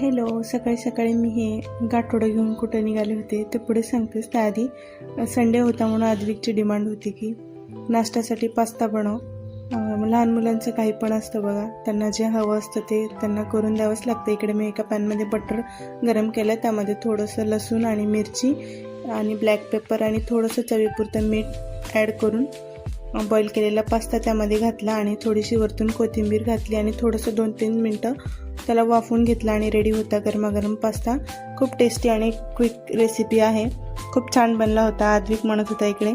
Hello, सकाळी सकाळी मी हे गाठोडं घेऊन कुठं निघाले होते ते पुढे सांगतेच. त्याआधी संडे होता म्हणून आद्विकची डिमांड होती की नाश्त्यासाठी पास्ता बनव. लहान मुलांचं काही पण असतं बघा, त्यांना जे हवं असतं ते त्यांना करून द्यावंच लागतं. इकडे मी एका पॅनमध्ये बटर गरम केलं, त्यामध्ये थोडंसं लसूण आणि मिरची आणि ब्लॅक पेपर आणि थोडंसं चवीपुरतं मीठ ॲड करून बॉईल केलेला पास्ता त्यामध्ये घातला आणि थोडीशी वरतून कोथिंबीर घातली आणि थोडंसं 2-3 मिनटं त्याला वाफवून घेतला आणि रेडी होता गरमागरम पास्ता. खूप टेस्टी आणि क्विक रेसिपी आहे. खूप छान बनला होता. आद्विक म्हणत होता इकडे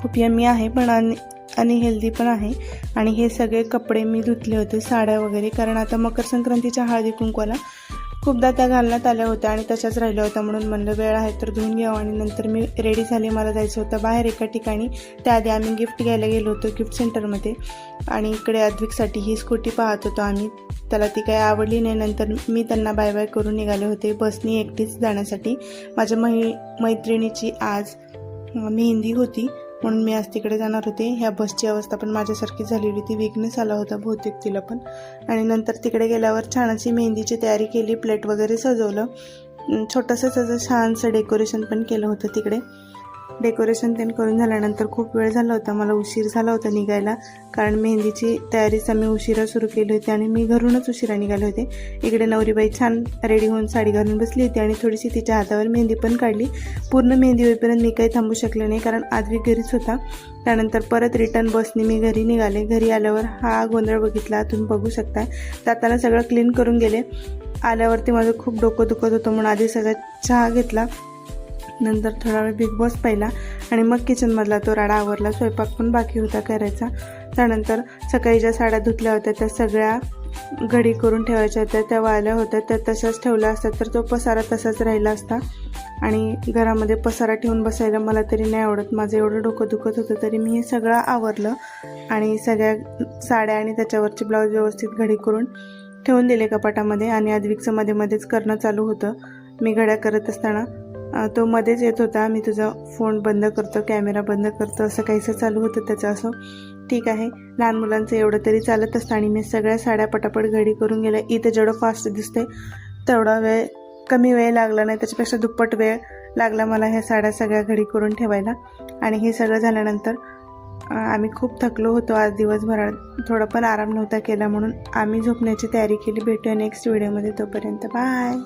खूप यम्मी आहे पण आणि हेल्दी पण आहे. आणि हे सगळे कपडे मी धुतले होते, साड्या वगैरे, कारण आता मकर संक्रांतीच्या हळदी कुंकवाला खूपदा त्या घालण्यात आल्या होत्या आणि तशाच राहिल्या होत्या. म्हणून म्हणलं वेळ आहे तर धुवून घ्यावं. आणि नंतर मी रेडी झाले, मला जायचं होतं बाहेर एका ठिकाणी. त्याआधी आम्ही गिफ्ट घ्यायला गेलो होतो गिफ्ट सेंटरमध्ये. आणि इकडे आद्विकसाठी ही स्कूटी पाहत होतो आम्ही. त्याला ती काही आवडली नाही. नंतर मी त्यांना बाय बाय करून निघाले होते बसनी एकटीच जाण्यासाठी. माझ्या मैत्रिणीची आज मेहंदी होती म्हणून मी आज तिकडे जाणार होते. ह्या बसची अवस्था पण माझ्यासारखी झालेली होती, वीकनेस आला होता बहुतेक तिला पण. आणि नंतर तिकडे गेल्यावर छान अशी मेहंदीची तयारी केली, प्लेट वगैरे सजवलं, छोटंसं त्याचं छानसं डेकोरेशन पण केलं होतं तिकडे. डेकोरेशन ते करून झाल्यानंतर खूप वेळ झाला होता, मला उशीर झाला होता निघायला, कारण मेहंदीची तयारीच आम्ही उशिरा सुरू केली होती आणि मी घरूनच उशिरा निघाले होते. इकडे नवरीबाई छान रेडी होऊन साडी घालून बसली होती आणि थोडीशी तिच्या हातावर मेहंदी पण काढली. पूर्ण मेहंदी होईपर्यंत मी काही थांबू शकले नाही, कारण आद्विक घरीच होता. त्यानंतर परत रिटर्न बसने मी घरी निघाले. घरी आल्यावर हा गोंधळ बघितला, तुम्ही बघू शकता. जाताना सगळं क्लीन करून गेले. आल्यावरती माझं खूप डोकं दुखत होतं म्हणून आधी सगळ्यात चहा घेतला, नंतर थोडा वेळ बिग बॉस पाहिला आणि मग किचनमधला तो राडा आवरला. स्वयंपाक पण बाकी होता करायचा. त्यानंतर सकाळी ज्या साड्या धुतल्या होत्या त्या सगळ्या घडी करून ठेवायच्या होत्या, त्या वाळल्या होत्या, त्या तशाच ठेवल्या असतात तर तो पसारा तसाच राहिला असता. आणि घरामध्ये पसारा ठेवून बसायला मला तरी नाही आवडत. माझं एवढं डोकं दुखत होतं तरी मी हे सगळं आवरलं आणि सगळ्या साड्या आणि त्याच्यावरचे ब्लाऊज व्यवस्थित घडी करून ठेवून दिले कपाटामध्ये. आणि आद्विकचं मध्ये मध्येच करणं चालू होतं. मी घड्या करत असताना तो मध्येच येत होता, मी तुझा फोन बंद करतो, कॅमेरा बंद करतो, असं काहीसं चालू होतं त्याचं. असं ठीक आहे, लहान मुलांचं एवढं तरी चालत असतं. आणि मी सगळ्या साड्या पटापट घडी करून गेल्या. इथं जेवढं फास्ट दिसते तेवढा कमी वेळ लागला नाही, त्याच्यापेक्षा दुप्पट वेळ लागला मला ह्या साड्या सगळ्या घडी करून ठेवायला. आणि हे सगळं झाल्यानंतर आम्ही खूप थकलो होतो आज दिवसभरात, थोडं पण आराम नव्हता केला म्हणून आम्ही झोपण्याची तयारी केली. भेटूया नेक्स्ट व्हिडिओमध्ये, तोपर्यंत बाय.